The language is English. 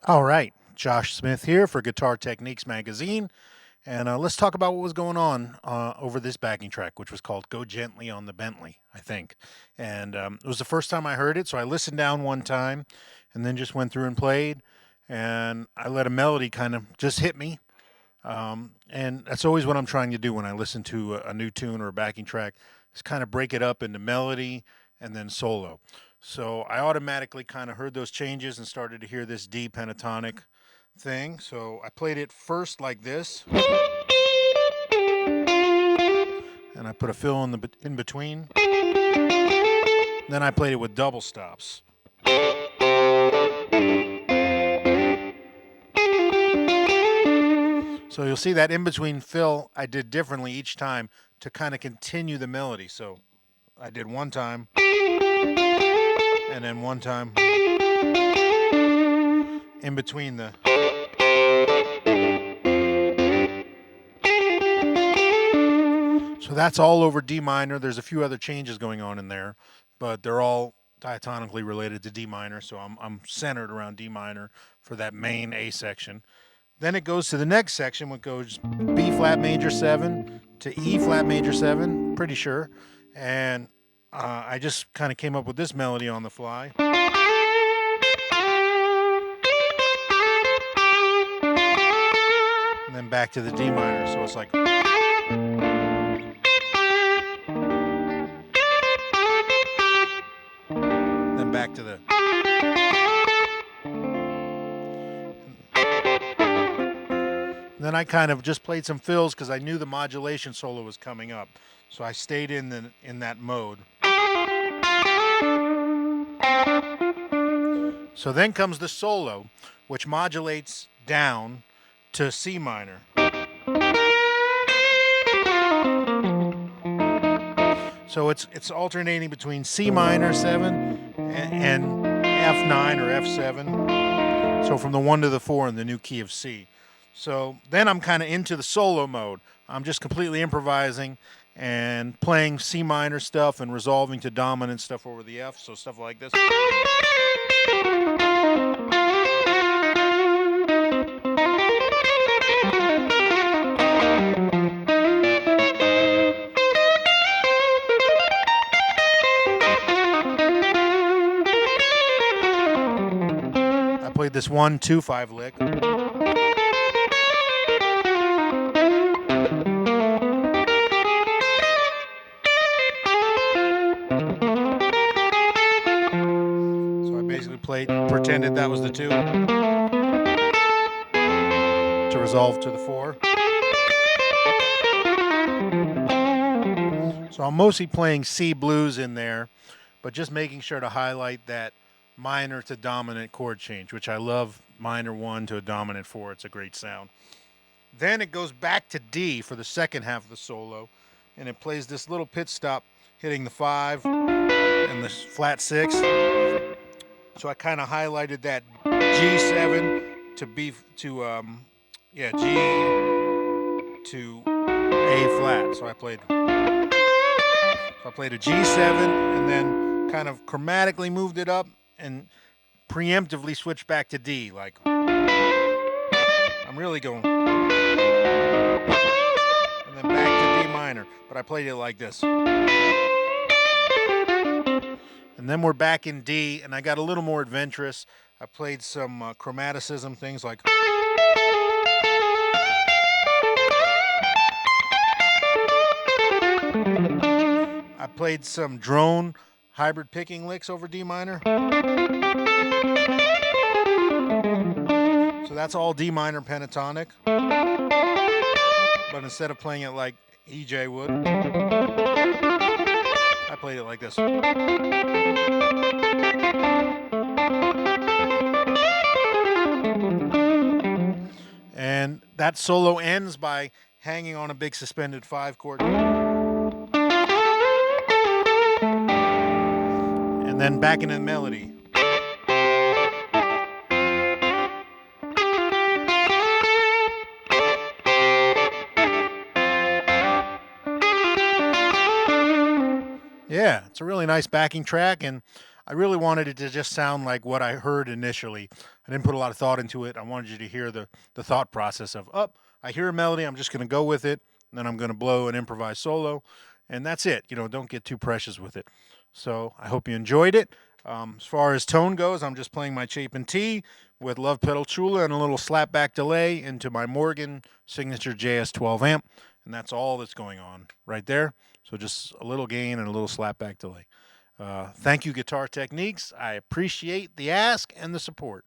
All right, Josh Smith here for Guitar Techniques Magazine, and let's talk about what was going on over this backing track, which was called "Go Gently on the Bentley," I think. And it was the first time I heard it, so I listened down one time, and then just went through and played, and I let a melody kind of just hit me. And that's always what I'm trying to do when I listen to a new tune or a backing track, is kind of break it up into melody and then solo. So I automatically kind of heard those changes and started to hear this D pentatonic thing. So I played it first like this, and I put a fill in between. Then I played it with double stops. So you'll see that in between fill I did differently each time to kind of continue the melody. So I did one time, and then one time in between the. So that's all over D minor. There's a few other changes going on in there, but they're all diatonically related to D minor. So I'm centered around D minor for that main A section. Then it goes to the next section, which goes B flat major 7 to E flat major 7, pretty sure. And I just kind of came up with this melody on the fly. And then back to the D minor. So it's like. Then back to the. Then I kind of just played some fills because I knew the modulation solo was coming up. So I stayed in that mode. So then comes the solo, which modulates down to C minor. So it's alternating between C minor 7 and F9 or F7. So from the 1 to the 4 in the new key of C. So then I'm kind of into the solo mode. I'm just completely improvising and playing C minor stuff and resolving to dominant stuff over the F. So stuff like this. I played this 1-2-5 lick. Pretended that was the 2 to resolve to the 4. So I'm mostly playing C blues in there, but just making sure to highlight that minor to dominant chord change, which I love. Minor 1 to a dominant 4. It's a great sound. Then it goes back to D for the second half of the solo, and it plays this little pit stop hitting the 5 and the flat 6. So I kind of highlighted that G7 to B to G to A flat. So I played a G7 and then kind of chromatically moved it up and preemptively switched back to D. Like I'm really going, and then back to D minor. But I played it like this. And then we're back in D, and I got a little more adventurous. I played some chromaticism things like. I played some drone hybrid picking licks over D minor. So that's all D minor pentatonic. But instead of playing it like EJ would, I played it like this. And that solo ends by hanging on a big suspended 5 chord. And then back into the melody. Yeah, it's a really nice backing track, and I really wanted it to just sound like what I heard initially. I didn't put a lot of thought into it. I wanted you to hear the thought process of, oh, I hear a melody, I'm just going to go with it, and then I'm going to blow an improvised solo, and that's it. Don't get too precious with it. So I hope you enjoyed it. As far as tone goes, I'm just playing my Chapin T with Love Pedal Chula and a little slapback delay into my Morgan Signature JS12 amp, and that's all that's going on right there. So just a little gain and a little slapback delay. Thank you, Guitar Techniques. I appreciate the ask and the support.